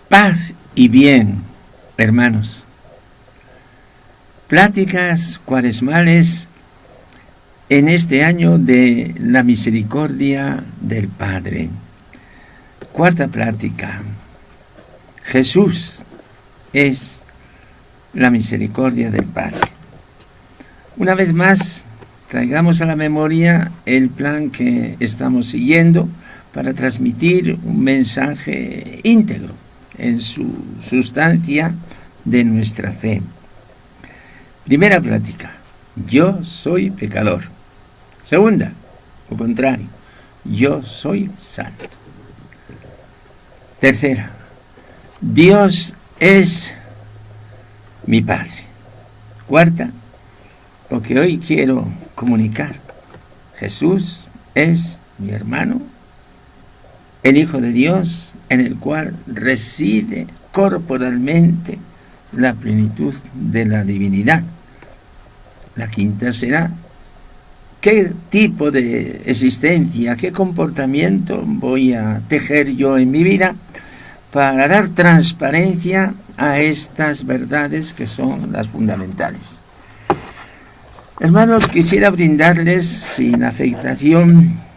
Paz y bien, hermanos. Pláticas cuaresmales en este año de la misericordia del Padre. Cuarta plática. Jesús es la misericordia del Padre. Una vez más, traigamos a la memoria el plan que estamos siguiendo para transmitir un mensaje íntegro en su sustancia de nuestra fe. Primera plática, yo soy pecador. Segunda, lo contrario, yo soy santo. Tercera, Dios es mi Padre. Cuarta, lo que hoy quiero comunicar, Jesús es mi hermano, el Hijo de Dios, en el cual reside corporalmente la plenitud de la divinidad. La quinta será, ¿qué tipo de existencia, qué comportamiento voy a tejer yo en mi vida para dar transparencia a estas verdades que son las fundamentales? Hermanos, quisiera brindarles sin afectación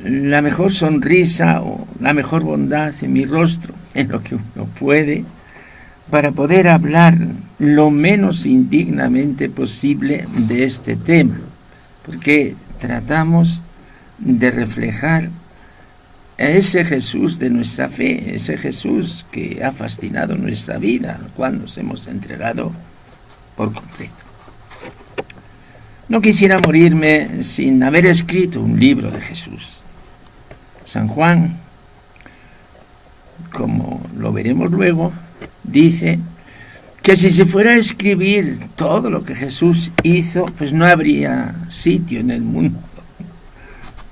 la mejor sonrisa o la mejor bondad en mi rostro, en lo que uno puede, para poder hablar lo menos indignamente posible de este tema, porque tratamos de reflejar a ese Jesús de nuestra fe, ese Jesús que ha fascinado nuestra vida, al cual nos hemos entregado por completo. No quisiera morirme sin haber escrito un libro de Jesús. San Juan, como lo veremos luego, dice que si se fuera a escribir todo lo que Jesús hizo, pues no habría sitio en el mundo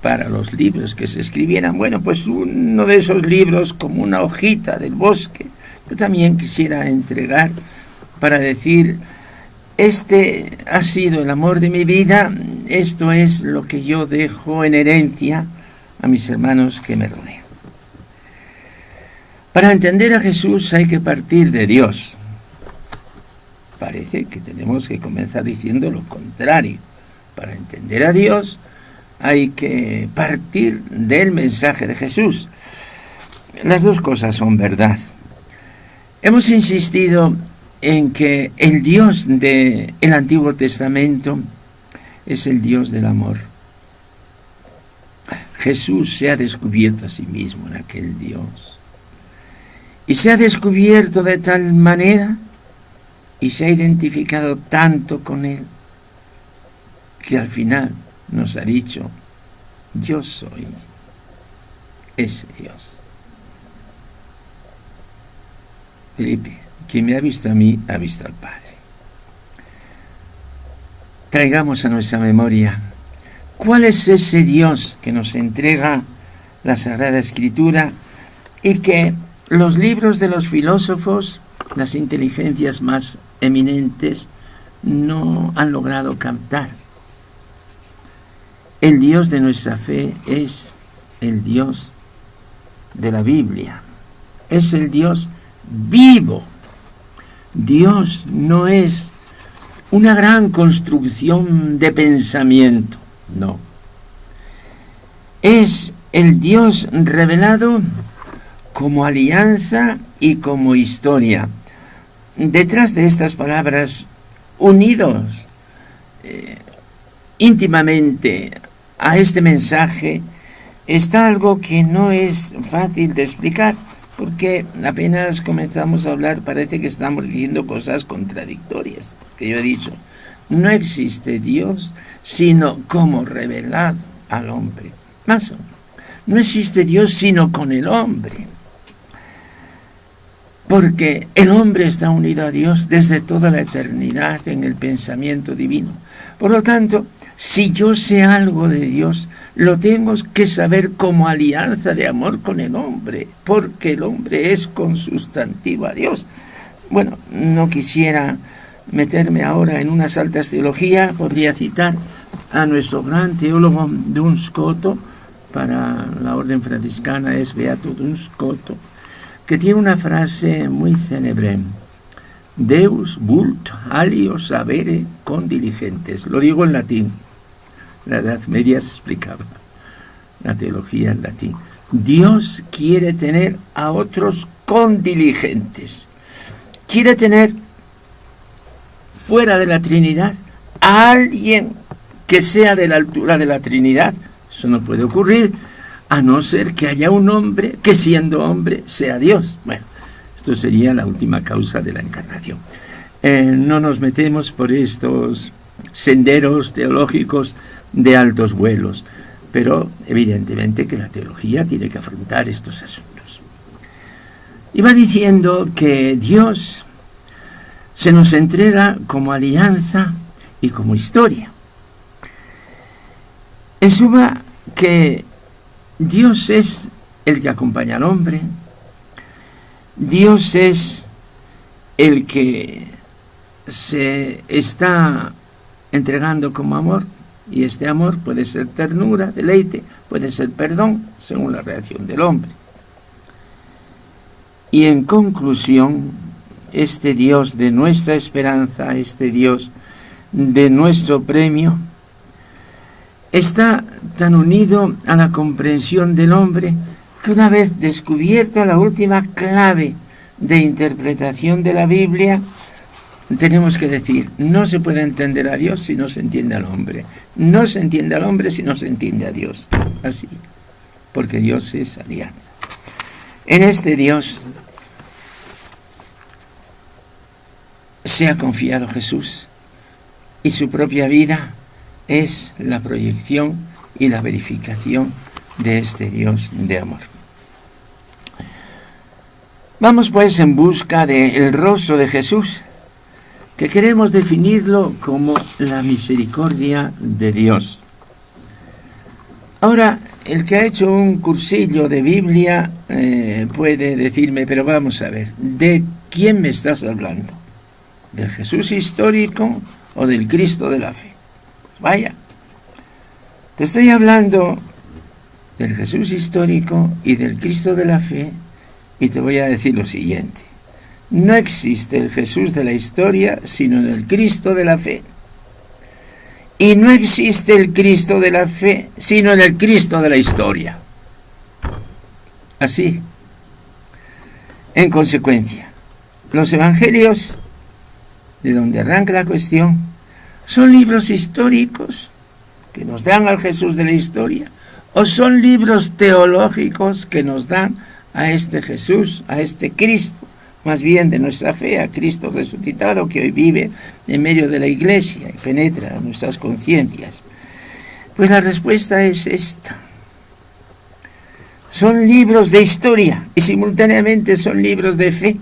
para los libros que se escribieran. Bueno, pues uno de esos libros, como una hojita del bosque, yo también quisiera entregar para decir: este ha sido el amor de mi vida, esto es lo que yo dejo en herencia a mis hermanos que me rodean. Para entender a Jesús hay que partir de Dios. Parece que tenemos que comenzar diciendo lo contrario. Para entender a Dios hay que partir del mensaje de Jesús. Las dos cosas son verdad. Hemos insistido en que el Dios del Antiguo Testamento es el Dios del amor. Jesús se ha descubierto a sí mismo en aquel Dios. Y se ha descubierto de tal manera y se ha identificado tanto con Él que al final nos ha dicho: yo soy ese Dios. Felipe, quien me ha visto a mí, ha visto al Padre. Traigamos a nuestra memoria cuál es ese Dios que nos entrega la Sagrada Escritura y que los libros de los filósofos, las inteligencias más eminentes, no han logrado captar. El Dios de nuestra fe es el Dios de la Biblia. Es el Dios vivo. Dios no es una gran construcción de pensamiento, no. Es el Dios revelado como alianza y como historia. Detrás de estas palabras, unidos íntimamente a este mensaje, está algo que no es fácil de explicar, porque apenas comenzamos a hablar parece que estamos diciendo cosas contradictorias. Que yo he dicho, no existe Dios sino como revelado al hombre. Más aún, no existe Dios sino con el hombre, porque el hombre está unido a Dios desde toda la eternidad en el pensamiento divino. Por lo tanto, si yo sé algo de Dios, lo tengo que saber como alianza de amor con el hombre, porque el hombre es consustantivo a Dios. Bueno, no quisiera meterme ahora en unas altas teologías. Podría citar a nuestro gran teólogo Duns Scoto, para la orden franciscana es Beato Duns Scoto, que tiene una frase muy célebre: Deus vult alio sabere con diligentes. Lo digo en latín. La Edad Media se explicaba la teología en latín. Dios quiere tener a otros con diligentes. Quiere tener fuera de la Trinidad a alguien que sea de la altura de la Trinidad. Eso no puede ocurrir a no ser que haya un hombre que, siendo hombre, sea Dios. Bueno, esto sería la última causa de la encarnación. No nos metemos por estos senderos teológicos de altos vuelos, pero evidentemente que la teología tiene que afrontar estos asuntos. Y va diciendo que Dios se nos entrega como alianza y como historia. En suma, que Dios es el que acompaña al hombre, Dios es el que se está entregando como amor, y este amor puede ser ternura, deleite, puede ser perdón, según la reacción del hombre. Y en conclusión, este Dios de nuestra esperanza, este Dios de nuestro premio, está tan unido a la comprensión del hombre que, una vez descubierta la última clave de interpretación de la Biblia, tenemos que decir: no se puede entender a Dios si no se entiende al hombre. No se entiende al hombre si no se entiende a Dios. Así, porque Dios es alianza. En este Dios se ha confiado Jesús, y su propia vida es la proyección y la verificación de este Dios de amor. Vamos pues en busca del rostro de Jesús, que queremos definirlo como la misericordia de Dios. Ahora, el que ha hecho un cursillo de Biblia puede decirme: pero vamos a ver, ¿de quién me estás hablando? ¿Del Jesús histórico o del Cristo de la fe? Pues vaya, te estoy hablando del Jesús histórico y del Cristo de la fe, y te voy a decir lo siguiente: no existe el Jesús de la historia sino en el Cristo de la fe. Y no existe el Cristo de la fe sino en el Cristo de la historia. Así. En consecuencia, los evangelios, de donde arranca la cuestión, son libros históricos que nos dan al Jesús de la historia, o son libros teológicos que nos dan a este Jesús, a este Cristo, más bien de nuestra fe, a Cristo resucitado, que hoy vive en medio de la Iglesia y penetra en nuestras conciencias. Pues la respuesta es esta: son libros de historia y simultáneamente son libros de fe.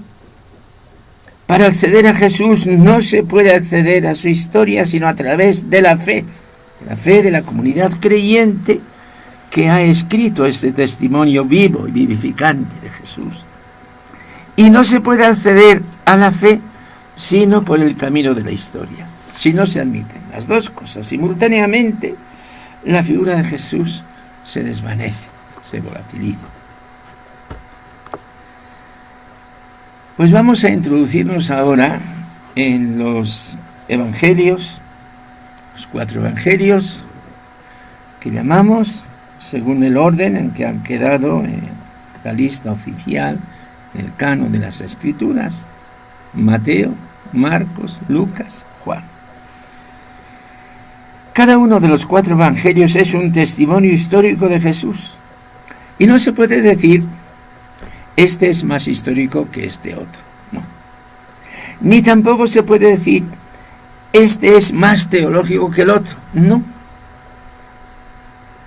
Para acceder a Jesús no se puede acceder a su historia sino a través de la fe de la comunidad creyente que ha escrito este testimonio vivo y vivificante de Jesús. Y no se puede acceder a la fe sino por el camino de la historia. Si no se admiten las dos cosas simultáneamente, la figura de Jesús se desvanece, se volatiliza. Pues vamos a introducirnos ahora en los evangelios, los 4 evangelios que llamamos, según el orden en que han quedado en la lista oficial, el canon de las Escrituras: Mateo, Marcos, Lucas, Juan. Cada uno de los 4 evangelios es un testimonio histórico de Jesús, y no se puede decir: este es más histórico que este otro. No. Ni tampoco se puede decir: este es más teológico que el otro. No.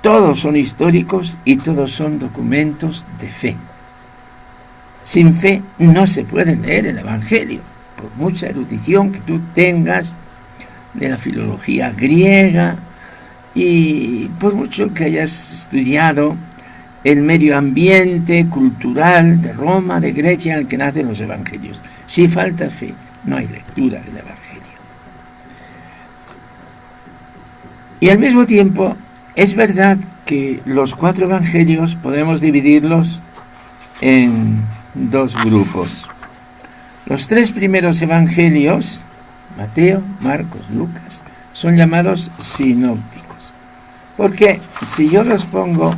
Todos son históricos y todos son documentos de fe. Sin fe no se puede leer el Evangelio, por mucha erudición que tú tengas de la filología griega y por mucho que hayas estudiado el medio ambiente cultural de Roma, de Grecia, en el que nacen los Evangelios. Si falta fe, no hay lectura del Evangelio. Y al mismo tiempo, es verdad que los 4 Evangelios podemos dividirlos en dos grupos. Los tres primeros evangelios, Mateo, Marcos, Lucas, son llamados sinópticos. Porque si yo los pongo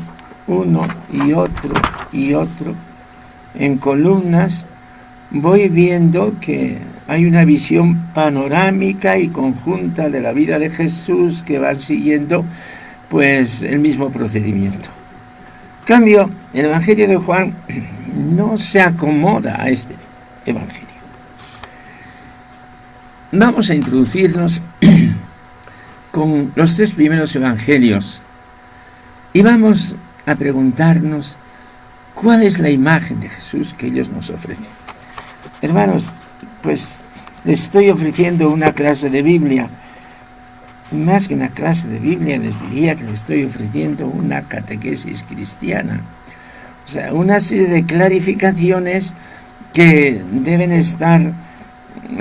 uno y otro en columnas, voy viendo que hay una visión panorámica y conjunta de la vida de Jesús que va siguiendo pues el mismo procedimiento. En cambio, el Evangelio de Juan no se acomoda a este Evangelio. Vamos a introducirnos con los tres primeros evangelios y vamos a preguntarnos cuál es la imagen de Jesús que ellos nos ofrecen. Hermanos, pues les estoy ofreciendo una clase de Biblia. Más que una clase de Biblia, les diría que les estoy ofreciendo una catequesis cristiana. O sea, una serie de clarificaciones que deben estar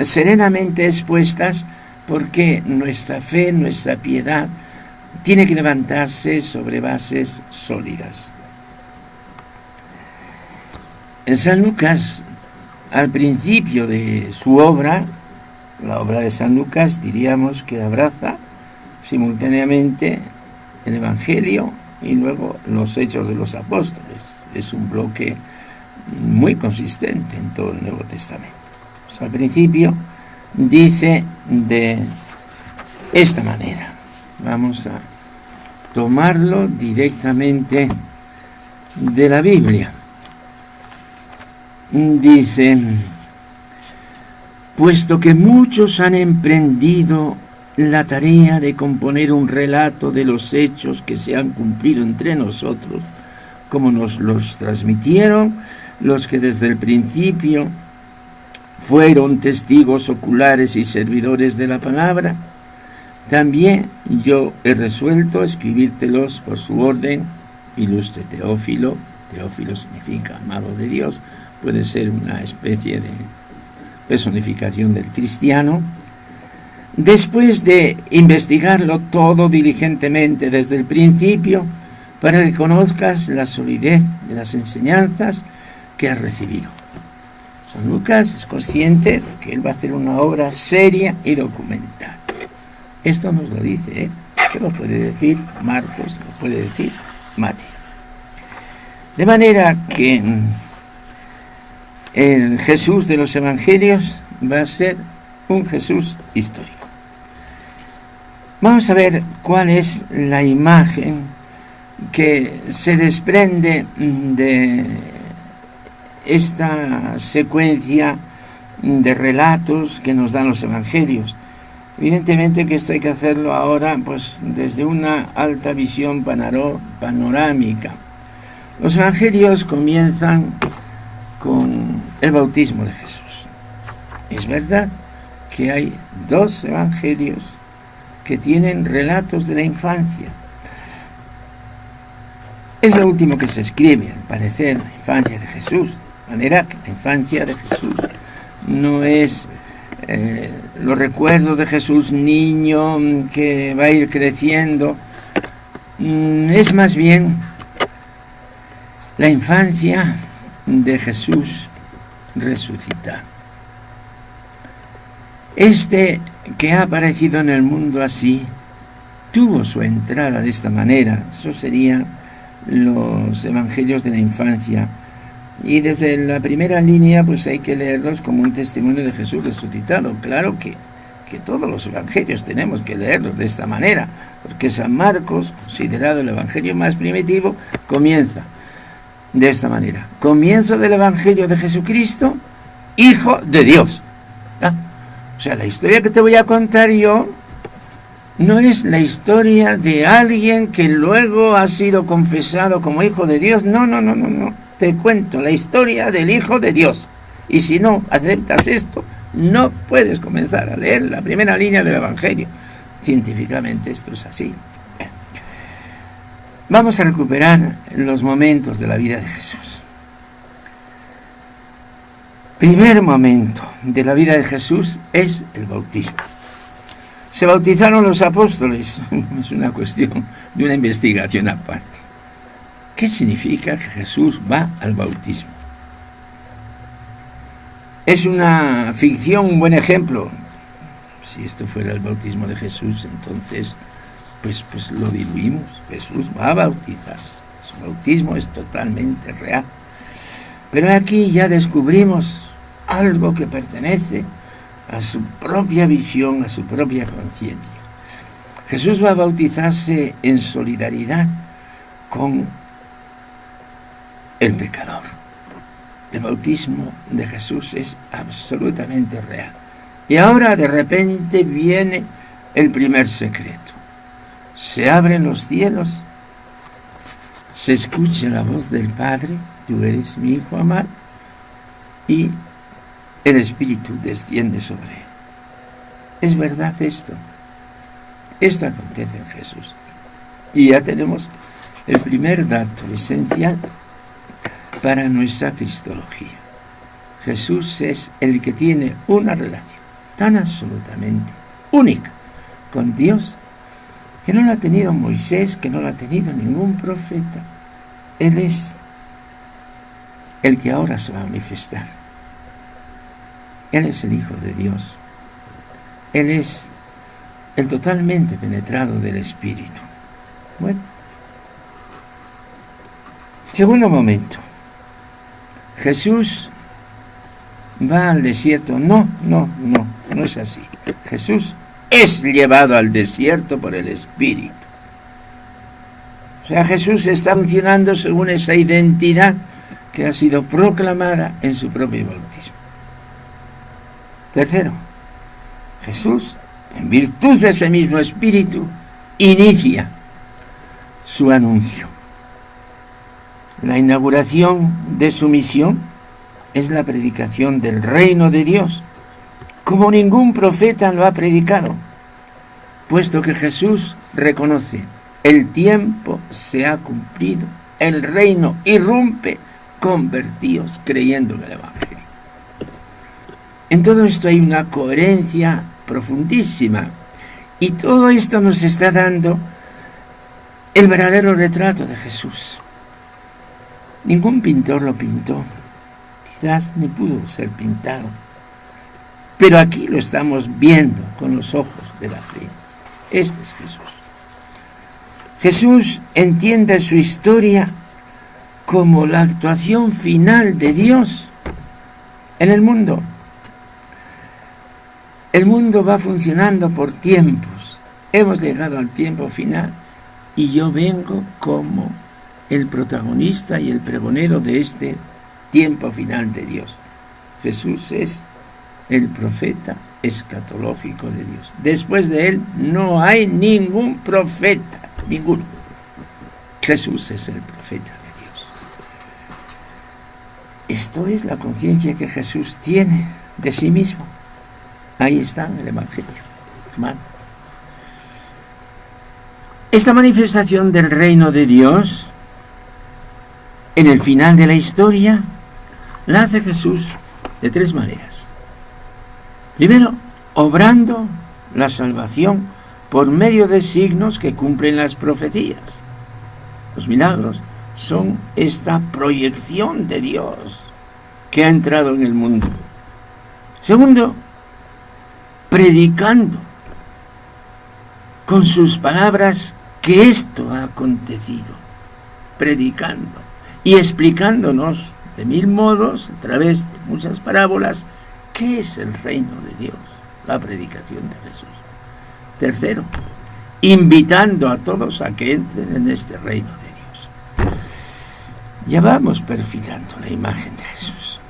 serenamente expuestas porque nuestra fe, nuestra piedad, tiene que levantarse sobre bases sólidas. En San Lucas, al principio de su obra, la obra de San Lucas, diríamos que abraza simultáneamente el Evangelio y luego los Hechos de los Apóstoles. Es un bloque muy consistente en todo el Nuevo Testamento. Pues al principio dice de esta manera. Vamos a tomarlo directamente de la Biblia. Dice: puesto que muchos han emprendido la tarea de componer un relato de los hechos que se han cumplido entre nosotros, como nos los transmitieron los que desde el principio fueron testigos oculares y servidores de la palabra, también yo he resuelto escribírtelos por su orden, ilustre Teófilo. Teófilo significa amado de Dios, puede ser una especie de personificación del cristiano. Después de investigarlo todo diligentemente desde el principio, para que conozcas la solidez de las enseñanzas que has recibido. San Lucas es consciente de que él va a hacer una obra seria y documental. Esto nos lo dice, que lo puede decir Marcos, lo puede decir Mateo. De manera que el Jesús de los Evangelios va a ser un Jesús histórico. Vamos a ver cuál es la imagen que se desprende de esta secuencia de relatos que nos dan los Evangelios. Evidentemente que esto hay que hacerlo ahora pues desde una alta visión panorámica. Los Evangelios comienzan con el bautismo de Jesús. Es verdad que hay dos Evangelios que tienen relatos de la infancia. Es lo último que se escribe, al parecer, la infancia de Jesús. De manera que la infancia de Jesús no es los recuerdos de Jesús niño que va a ir creciendo. Es más bien la infancia de Jesús resucitado. Este que ha aparecido en el mundo así, tuvo su entrada de esta manera. Eso serían los evangelios de la infancia. Y desde la primera línea, pues hay que leerlos como un testimonio de Jesús resucitado. Claro que todos los evangelios tenemos que leerlos de esta manera, porque San Marcos, considerado el evangelio más primitivo, comienza de esta manera. Comienzo del evangelio de Jesucristo, Hijo de Dios. O sea, la historia que te voy a contar yo no es la historia de alguien que luego ha sido confesado como Hijo de Dios. No. Te cuento la historia del Hijo de Dios. Y si no aceptas esto, no puedes comenzar a leer la primera línea del Evangelio. Científicamente esto es así. Vamos a recuperar los momentos de la vida de Jesús. Primer momento de la vida de Jesús es el bautismo. Se bautizaron los apóstoles. Es una cuestión de una investigación aparte. ¿Qué significa que Jesús va al bautismo? Es una ficción, un buen ejemplo. Si esto fuera el bautismo de Jesús, entonces pues lo diluimos. Jesús va a bautizarse. Su bautismo es totalmente real. Pero aquí ya descubrimos algo que pertenece a su propia visión, a su propia conciencia. Jesús va a bautizarse en solidaridad con el pecador. El bautismo de Jesús es absolutamente real. Y ahora de repente viene el primer secreto. Se abren los cielos, se escucha la voz del Padre, tú eres mi Hijo amado, y el Espíritu desciende sobre él. Es verdad esto. Esto acontece en Jesús. Y ya tenemos el primer dato esencial para nuestra cristología. Jesús es el que tiene una relación tan absolutamente única con Dios que no la ha tenido Moisés, que no la ha tenido ningún profeta. Él es el que ahora se va a manifestar. Él es el Hijo de Dios. Él es el totalmente penetrado del Espíritu. Bueno. Segundo momento. Jesús va al desierto. No es así. Jesús es llevado al desierto por el Espíritu. O sea, Jesús está funcionando según esa identidad que ha sido proclamada en su propio bautismo. Tercero, Jesús, en virtud de ese mismo Espíritu, inicia su anuncio. La inauguración de su misión es la predicación del reino de Dios, como ningún profeta lo ha predicado, puesto que Jesús reconoce: el tiempo se ha cumplido, el reino irrumpe, convertíos creyendo en el Evangelio. En todo esto hay una coherencia profundísima, y todo esto nos está dando el verdadero retrato de Jesús. Ningún pintor lo pintó, quizás ni pudo ser pintado, pero aquí lo estamos viendo con los ojos de la fe. Este es Jesús. Jesús entiende su historia como la actuación final de Dios en el mundo. El mundo va funcionando por tiempos. Hemos llegado al tiempo final y yo vengo como el protagonista y el pregonero de este tiempo final de Dios. Jesús es el profeta escatológico de Dios. Después de él no hay ningún profeta, ninguno. Jesús es el profeta de Dios. Esto es la conciencia que Jesús tiene de sí mismo. Ahí está en el Evangelio. Hermano. Esta manifestación del reino de Dios en el final de la historia la hace Jesús de tres maneras. Primero, obrando la salvación por medio de signos que cumplen las profecías. Los milagros son esta proyección de Dios que ha entrado en el mundo. Segundo, predicando con sus palabras que esto ha acontecido, predicando y explicándonos de mil modos, a través de muchas parábolas, qué es el reino de Dios, la predicación de Jesús. Tercero, invitando a todos a que entren en este reino de Dios. Ya vamos perfilando la imagen de Jesús.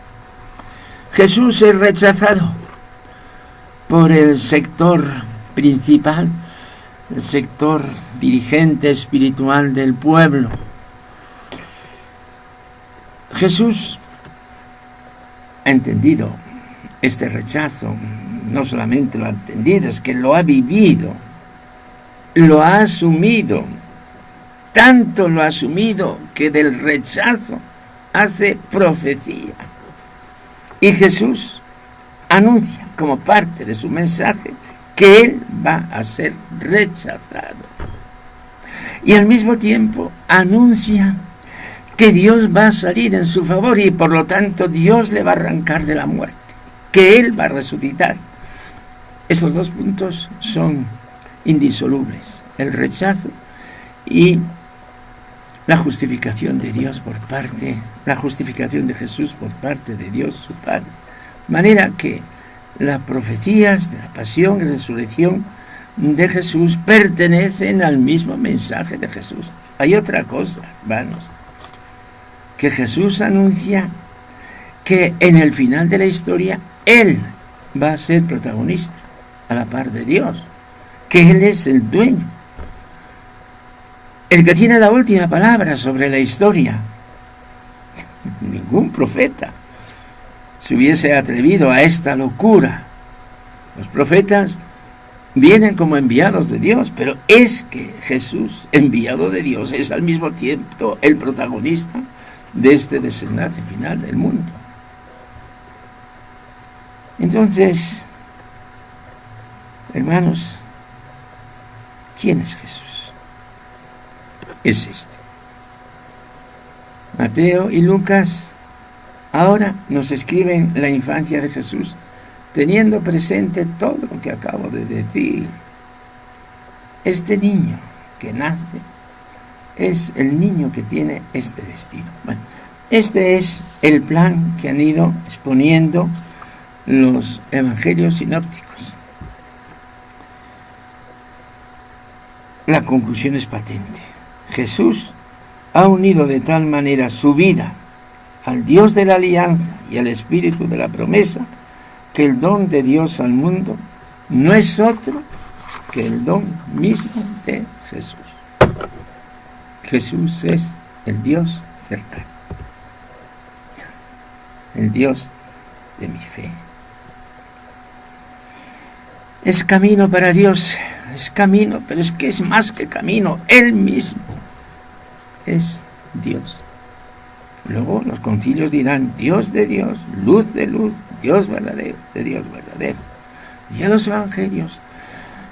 Jesús es rechazado por el sector principal, el sector dirigente espiritual del pueblo. Jesús ha entendido este rechazo, no solamente lo ha entendido, es que lo ha vivido, lo ha asumido, tanto lo ha asumido que del rechazo hace profecía. Y Jesús anuncia como parte de su mensaje que él va a ser rechazado. Y al mismo tiempo anuncia que Dios va a salir en su favor y por lo tanto Dios le va a arrancar de la muerte. que Él va a resucitar. Esos dos puntos son indisolubles: el rechazo y la justificación de Dios por parte, la justificación de Jesús por parte de Dios su Padre. De manera que las profecías de la pasión y resurrección de Jesús pertenecen al mismo mensaje de Jesús. Hay otra cosa, hermanos, que Jesús anuncia que en el final de la historia Él va a ser protagonista, a la par de Dios, que Él es el dueño, el que tiene la última palabra sobre la historia. Ningún profeta se hubiese atrevido a esta locura. Los profetas vienen como enviados de Dios, pero es que Jesús, enviado de Dios, es al mismo tiempo el protagonista de este desenlace final del mundo. Entonces, hermanos, ¿quién es Jesús? Es este. Mateo y Lucas ahora nos escriben la infancia de Jesús, teniendo presente todo lo que acabo de decir. Este niño que nace es el niño que tiene este destino. Bueno, este es el plan que han ido exponiendo los evangelios sinópticos. La conclusión es patente. Jesús ha unido de tal manera su vida al Dios de la alianza y al Espíritu de la promesa, que el don de Dios al mundo no es otro que el don mismo de Jesús. Jesús es el Dios cercano, el Dios de mi fe. Es camino para Dios, es camino, pero es que es más que camino, Él mismo es Dios. Luego los concilios dirán Dios de Dios, luz de luz, Dios verdadero de Dios verdadero. Y a los evangelios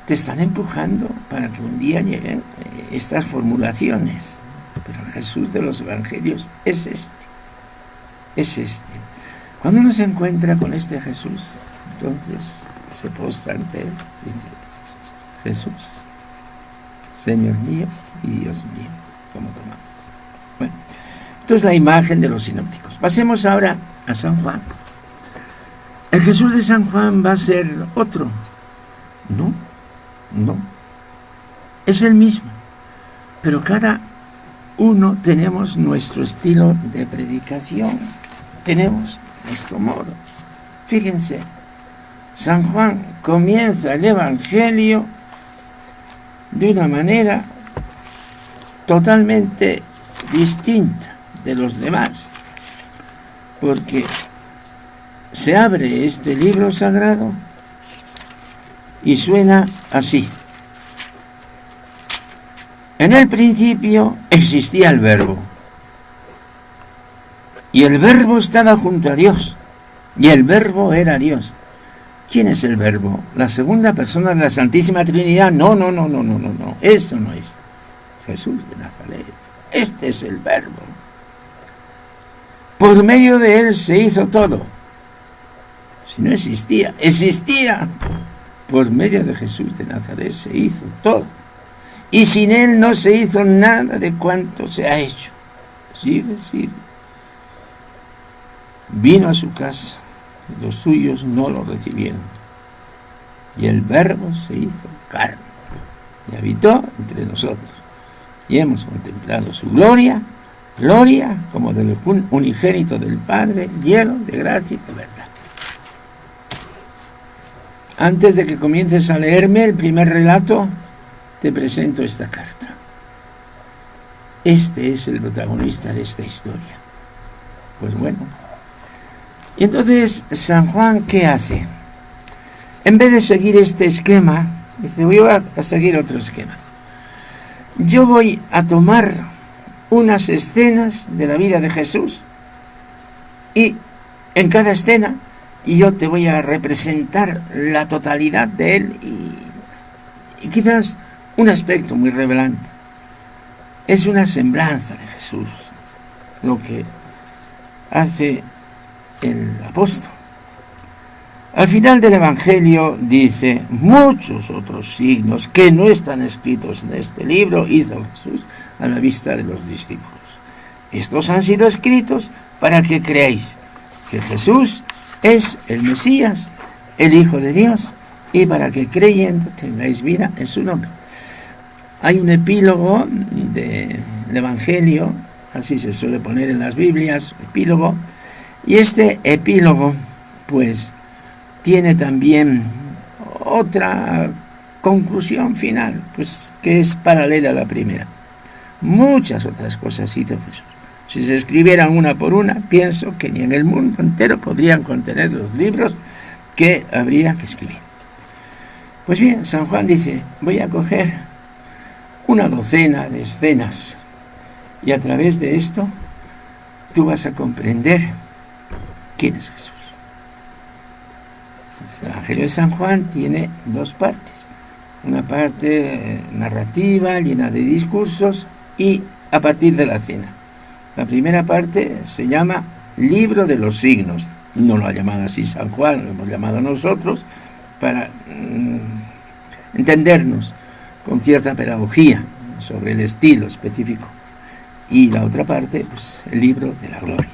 te están empujando para que un día lleguen estas formulaciones. Pero el Jesús de los evangelios es este. Es este. Cuando uno se encuentra con este Jesús, entonces se postra ante Él y dice: Jesús, Señor mío y Dios mío, como tomamos. Bueno, esto es la imagen de los sinópticos. Pasemos ahora a San Juan. ¿El Jesús de San Juan va a ser otro? No. Es el mismo. Pero cada uno tenemos nuestro estilo de predicación. Tenemos nuestro modo. Fíjense, San Juan comienza el Evangelio de una manera totalmente distinta de los demás, porque se abre este libro sagrado y suena así: en el principio existía el Verbo, y el Verbo estaba junto a Dios, y el Verbo era Dios. ¿Quién es el Verbo? ¿La segunda persona de la Santísima Trinidad? No. Eso no es Jesús de Nazaret. Este es el Verbo. Por medio de Él se hizo todo. Si no existía. Por medio de Jesús de Nazaret se hizo todo. Y sin Él no se hizo nada de cuanto se ha hecho. Sigue. Vino a su casa, los suyos no lo recibieron. Y el Verbo se hizo carne y habitó entre nosotros. Y hemos contemplado su gloria como del unigénito del Padre, lleno de gracia y de verdad. Antes de que comiences a leerme el primer relato, te presento esta carta. Este es el protagonista de esta historia. Pues bueno. Y entonces, San Juan, ¿qué hace? En vez de seguir este esquema, dice: voy a seguir otro esquema. Yo voy a tomar unas escenas de la vida de Jesús y en cada escena yo te voy a representar la totalidad de Él y quizás un aspecto muy revelante. Es una semblanza de Jesús lo que hace el apóstol. Al final del Evangelio dice, muchos otros signos que no están escritos en este libro hizo Jesús a la vista de los discípulos. Estos han sido escritos para que creáis que Jesús es el Mesías, el Hijo de Dios, y para que creyendo tengáis vida en su nombre. Hay un epílogo del Evangelio, así se suele poner en las Biblias, epílogo, y este epílogo, pues, tiene también otra conclusión final, pues que es paralela a la primera. Muchas otras cosas hizo Jesús. Si se escribieran una por una, pienso que ni en el mundo entero podrían contener los libros que habría que escribir. Pues bien, San Juan dice, voy a coger una docena de escenas y a través de esto tú vas a comprender quién es Jesús. El Evangelio de San Juan tiene dos partes. Una parte narrativa, llena de discursos, y a partir de la cena. La primera parte se llama Libro de los Signos. No lo ha llamado así San Juan, lo hemos llamado nosotros, para entendernos con cierta pedagogía sobre el estilo específico. Y la otra parte, pues el Libro de la Gloria.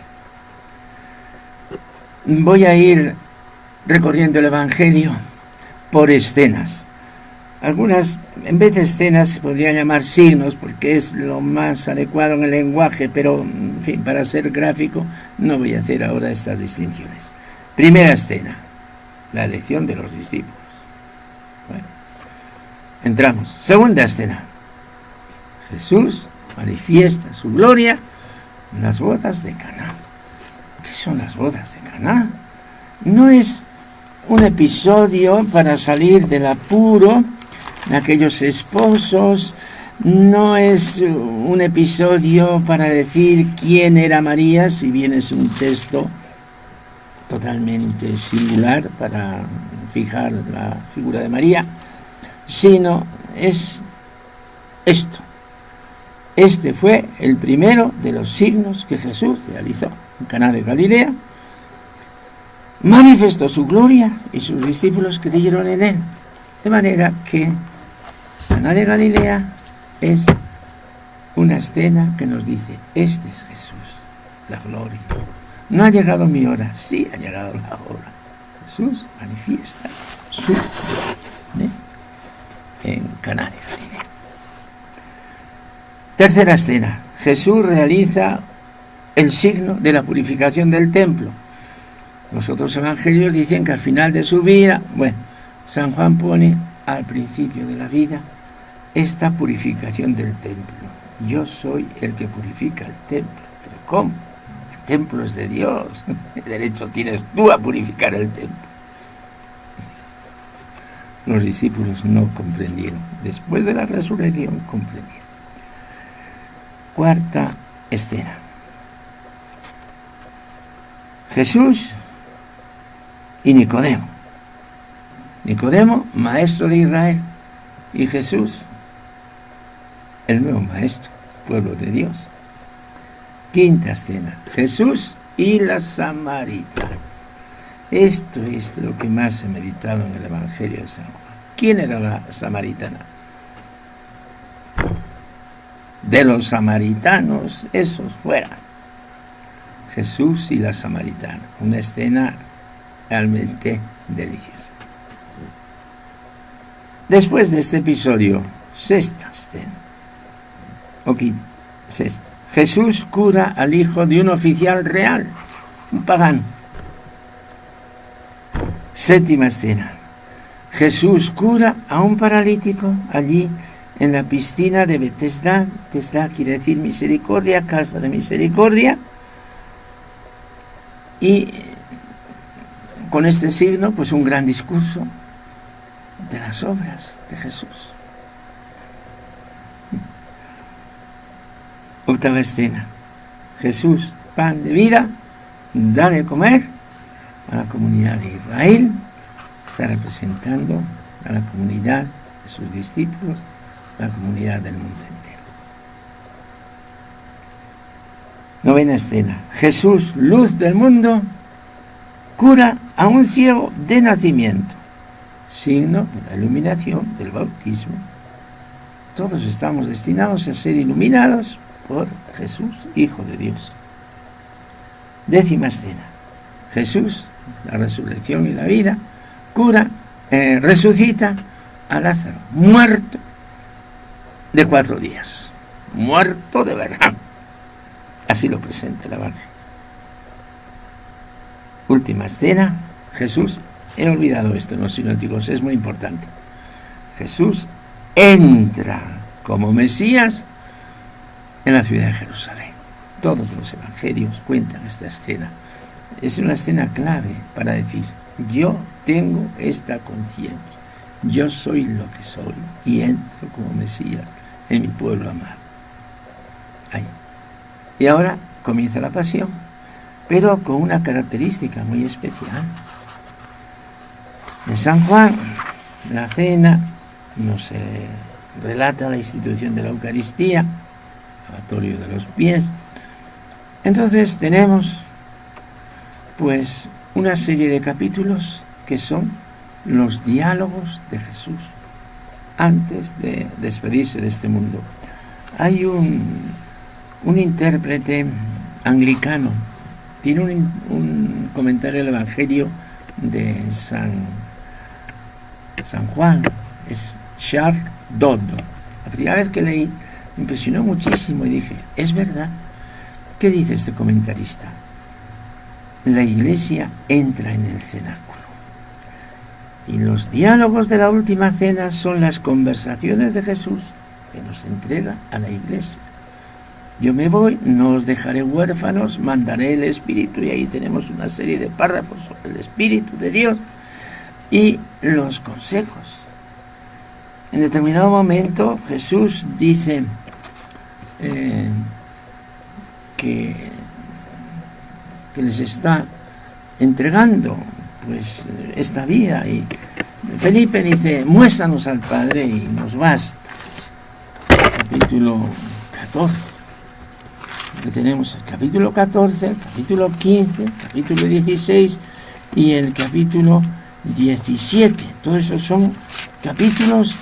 Voy a ir recorriendo el Evangelio por escenas. Algunas, en vez de escenas, se podrían llamar signos, porque es lo más adecuado en el lenguaje, pero, en fin, para ser gráfico, no voy a hacer ahora estas distinciones. Primera escena, la elección de los discípulos. Bueno, entramos. Segunda escena, Jesús manifiesta su gloria en las bodas de Caná. ¿Qué son las bodas de Caná? No es un episodio para salir del apuro de aquellos esposos, no es un episodio para decir quién era María, si bien es un texto totalmente singular para fijar la figura de María, sino es esto. Este fue el primero de los signos que Jesús realizó en Caná de Galilea. Manifestó su gloria y sus discípulos creyeron en él. De manera que Caná de Galilea es una escena que nos dice, este es Jesús, la gloria. No ha llegado mi hora, sí ha llegado la hora. Jesús manifiesta su gloria en Caná de Galilea. Tercera escena, Jesús realiza el signo de la purificación del templo. Los otros evangelios dicen que al final de su vida, bueno, San Juan pone al principio de la vida esta purificación del templo. Yo soy el que purifica el templo. ¿Pero cómo? El templo es de Dios. ¿Qué derecho tienes tú a purificar el templo? Los discípulos no comprendieron. Después de la resurrección comprendieron. Cuarta escena. Jesús y Nicodemo. Nicodemo, maestro de Israel, y Jesús, el nuevo maestro, pueblo de Dios. Quinta escena, Jesús y la samaritana. Esto es lo que más he meditado en el Evangelio de San Juan. ¿Quién era la samaritana? De los samaritanos, esos fuera. Jesús y la samaritana, una escena realmente deliciosa. Después de este episodio, sexta escena, sexta, Jesús cura al hijo de un oficial real, un pagano. Séptima escena, Jesús cura a un paralítico allí en la piscina de Betesda. Betesda quiere decir misericordia, casa de misericordia. Y con este signo, pues un gran discurso de las obras de Jesús. Octava escena. Jesús, pan de vida, da de comer a la comunidad de Israel. Está representando a la comunidad de sus discípulos, la comunidad del mundo entero. Novena escena. Jesús, luz del mundo, cura a un ciego de nacimiento, signo de la iluminación del bautismo. Todos estamos destinados a ser iluminados por Jesús, Hijo de Dios. 10ª escena. Jesús, la resurrección y la vida, resucita a Lázaro, muerto de 4 días. Muerto de verdad. Así lo presenta el Evangelio. Última escena. Jesús, he olvidado esto en los sinópticos, es muy importante. Jesús entra como Mesías en la ciudad de Jerusalén. Todos los evangelios cuentan esta escena. Es una escena clave para decir: yo tengo esta conciencia, yo soy lo que soy y entro como Mesías en mi pueblo amado. Ahí. Y ahora comienza la pasión, pero con una característica muy especial. En San Juan, la cena, nos relata la institución de la Eucaristía, lavatorio de los pies. Entonces tenemos pues una serie de capítulos que son los diálogos de Jesús antes de despedirse de este mundo. Hay un intérprete anglicano, tiene un comentario del Evangelio de San Juan, es Charles Dodd. La primera vez que leí me impresionó muchísimo y dije: es verdad. ¿Qué dice este comentarista? La Iglesia entra en el cenáculo y los diálogos de la última cena son las conversaciones de Jesús que nos entrega a la Iglesia. Yo me voy, no os dejaré huérfanos, mandaré el Espíritu, y ahí tenemos una serie de párrafos sobre el Espíritu de Dios y los consejos. En determinado momento Jesús dice que les está entregando pues esta vida, y Felipe dice: muéstranos al Padre y nos basta. Capítulo 14. Aquí tenemos el capítulo 14, el capítulo 15, el capítulo 16 y el capítulo 17. Todos esos son capítulos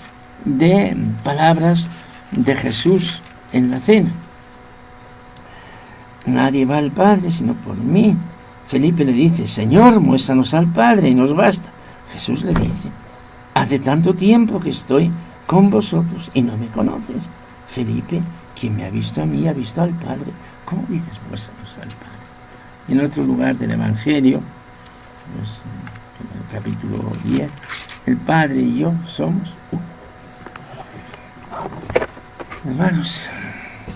de palabras de Jesús en la cena. Nadie va al Padre sino por mí. Felipe le dice: Señor, muéstranos al Padre y nos basta. Jesús le dice: hace tanto tiempo que estoy con vosotros y no me conoces. Felipe, quien me ha visto a mí ha visto al Padre. ¿Cómo dices muéstranos al Padre? Y en otro lugar del Evangelio, pues, en el capítulo 10, el Padre y yo somos uno. Hermanos,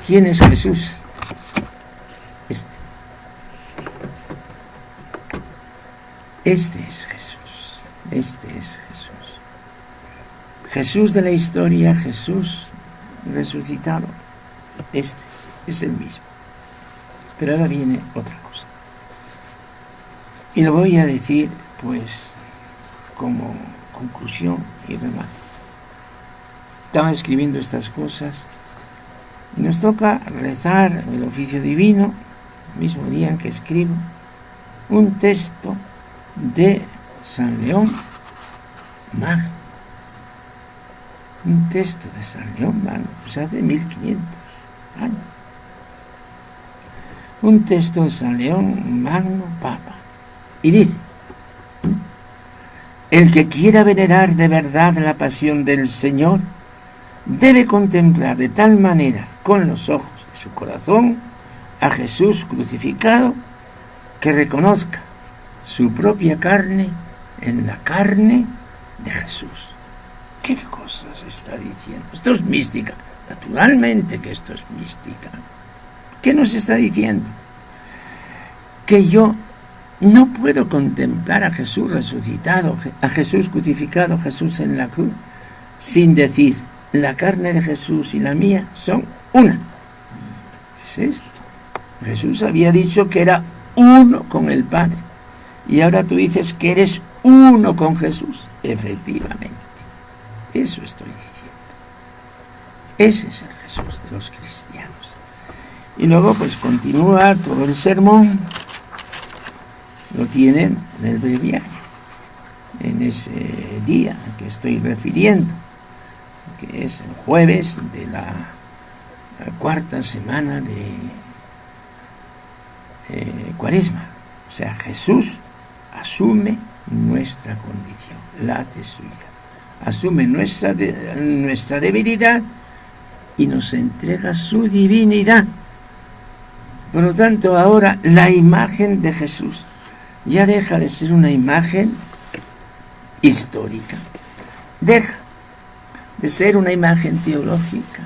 ¿quién es Jesús? Este es Jesús. Este es Jesús. Jesús de la historia, Jesús resucitado. Este es el mismo. Pero ahora viene otra cosa. Y lo voy a decir, pues, como conclusión y remate. Estaba escribiendo estas cosas y nos toca rezar el oficio divino, el mismo día en que escribo, un texto de San León Magno. Un texto de San León Magno, pues hace 1500 años. Un texto de San León Magno, Papa. Y dice: el que quiera venerar de verdad la pasión del Señor debe contemplar de tal manera con los ojos de su corazón a Jesús crucificado que reconozca su propia carne en la carne de Jesús. ¿Qué cosas está diciendo? Esto es mística. Naturalmente que esto es mística. ¿Qué nos está diciendo? Que yo no puedo contemplar a Jesús resucitado, a Jesús crucificado, a Jesús en la cruz, sin decir: la carne de Jesús y la mía son una. ¿Qué es esto? Jesús había dicho que era uno con el Padre. Y ahora tú dices que eres uno con Jesús. Efectivamente. Eso estoy diciendo. Ese es el Jesús de los cristianos. Y luego pues continúa todo el sermón. lo tienen en el breviario, en ese día que estoy refiriendo, que es el jueves de la cuarta semana de Cuaresma. O sea, Jesús asume nuestra condición, la hace suya, asume nuestra debilidad y nos entrega su divinidad. Por lo tanto, ahora la imagen de Jesús ya deja de ser una imagen histórica, deja de ser una imagen teológica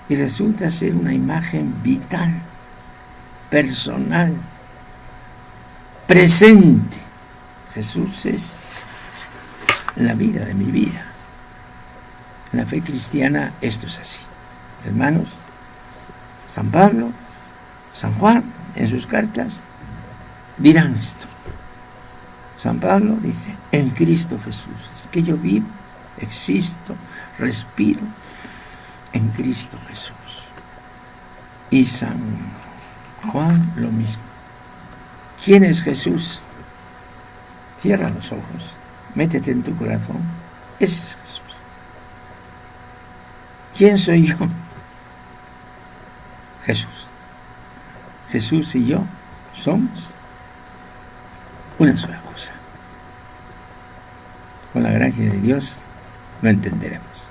y resulta ser una imagen vital, personal, presente. Jesús es la vida de mi vida. En la fe cristiana esto es así. Hermanos, San Pablo, San Juan, en sus cartas, dirán esto. San Pablo dice, en Cristo Jesús, es que yo vivo, existo, respiro en Cristo Jesús. Y San Juan lo mismo. ¿Quién es Jesús? Cierra los ojos, métete en tu corazón. Ese es Jesús. ¿Quién soy yo? Jesús. Jesús y yo somos una sola cosa. Con la gracia de Dios lo entenderemos.